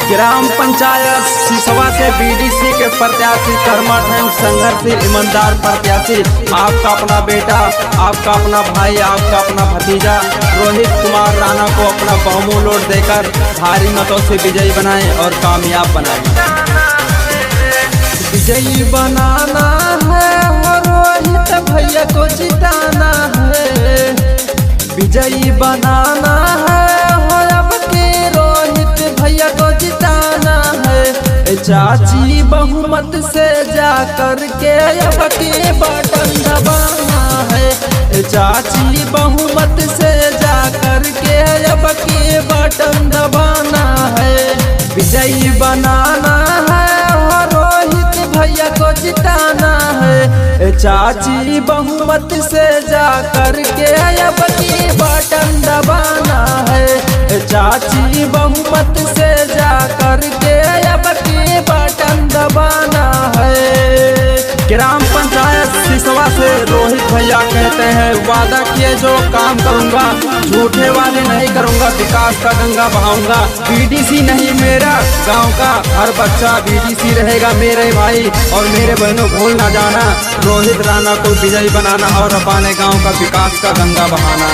Gram panchayat सिसवा से BDC के प्रत्याशी कर्मठ संघर्षशील ईमानदार प्रत्याशी आपका अपना बेटा, आपका अपना भाई, आपका अपना भतीजा रोहित कुमार राणा को अपना बहुमूल्य वोट देकर भारी मतों से विजयी बनाएं और कामयाब बनाएं। विजयी बनाना है और रोहित भैया को जिताना है। विजयी बनाना है और अब के रोहित भैया को जिताना है। चाची बहुमत से जा कर के अब के बटन दबाना है। चाची बहुमत से जा कर के अब के बटन दबाना है। विजयी बनाना है और रोहित भैया को जिताना है। चाची बहुमत से जा कर के अब की बटन दबाना है। चाची बहुमत से जा कर के अब की बटन दबाना है। ग्राम पंचायत सिसवा से रोहित भैया कहते हैं वादा किए जो काम करूंगा, झूठे वादे नहीं करूंगा, विकास का गंगा बहाऊंगा। बीडीसी नहीं मेरा गांव का हर बच्चा बीडीसी रहेगा मेरे भाई और मेरे बहनों, भूल ना जाना रोहित राणा को विजयी बनाना और अपने गांव का विकास का गंगा बहाना।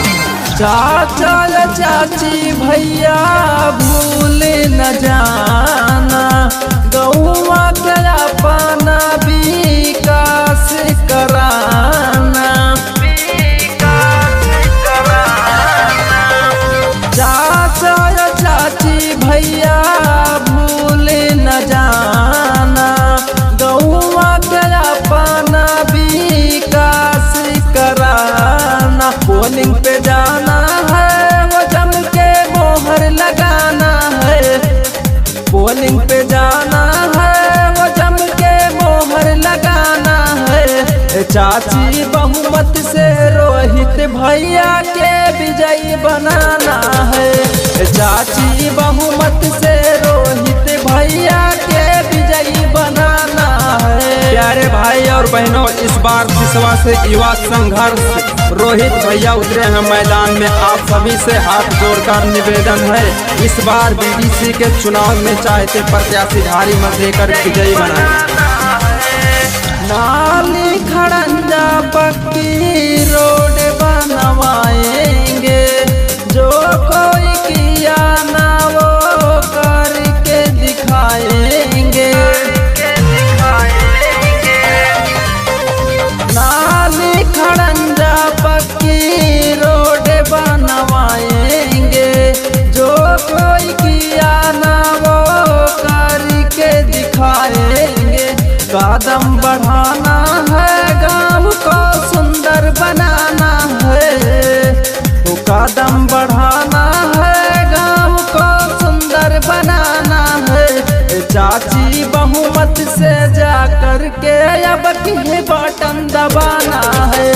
चाचा चाची भैया भूल न जाना, गौवा के अपना विकास कराना। चाचा चाची भैया भूल न जाना, गौवा के अपना विकास कराना। पोलिंग पे जाना है वो जम के मोहर लगाना है। पोलिंग पे जाना है वो जम के मोहर लगाना है। चाची बहुमत से रोहित भैया के विजयी बनाना है। चाची बहुमत से रोहित भैया के विजयी बनाना है। प्यारे भाई और बहनों, इस बार सिसवा से युवा संघर्ष रोहित भैया उतरे हैं मैदान में। आप सभी से हाथ जोड़कर निवेदन है इस बार बीडीसी के चुनाव में चाहते प्रत्याशी भारी मत देकर विजयी बनाए। नाली खड़ंजा पक्की रोड बनवाएंगे, जो कोई किया ना वो करके दिखाएंगे। नाली खड़ंजा पक्की रोड बनवाएंगे, जो कोई किया ना वो करके दिखाएंगे। कदम बढ़ाना है गाँव को सुंदर बनाना है। तो कदम बढ़ाना है गाँव को सुंदर बनाना है। चाची बहुमत से जा कर के अब की बटन दबाना है।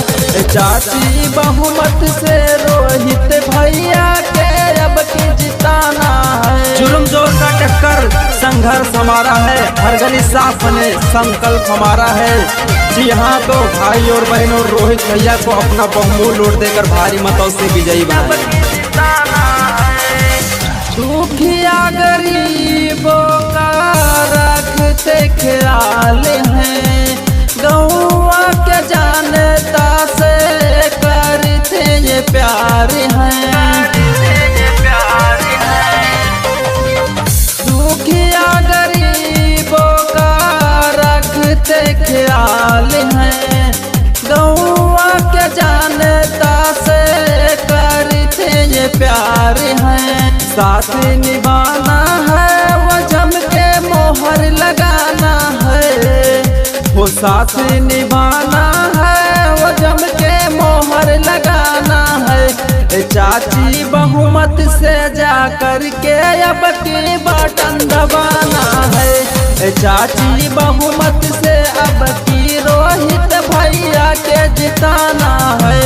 चाची बहुमत से रोहित भैया के अब की जिताना है। जुल्म जोर का टक्कर संघर्ष हमारा है, हर गली साफ बने संकल्प हमारा है। जी हाँ, तो भाई और बहनों, रोहित भैया को अपना बहुमूल्य वोट देकर भारी मतों से विजयी बनाएं। दुखिया गरीबों का रखते ख्याल हैं, गौवा के जानता से करते ये प्यार हैं। दुखिया गरीबों का रखते ख्याल हैं, गौवा के जानता से करते ये प्यार हैं। साथ निभाना है वो जम के मोहर लगाना है। वो साथ निभाना है वो जम के मोहर लगाना है। चाची बहुमत से जा कर के अब की बटन दबाना है। चाची बहुमत से अब की रोहित भैया के जिताना है।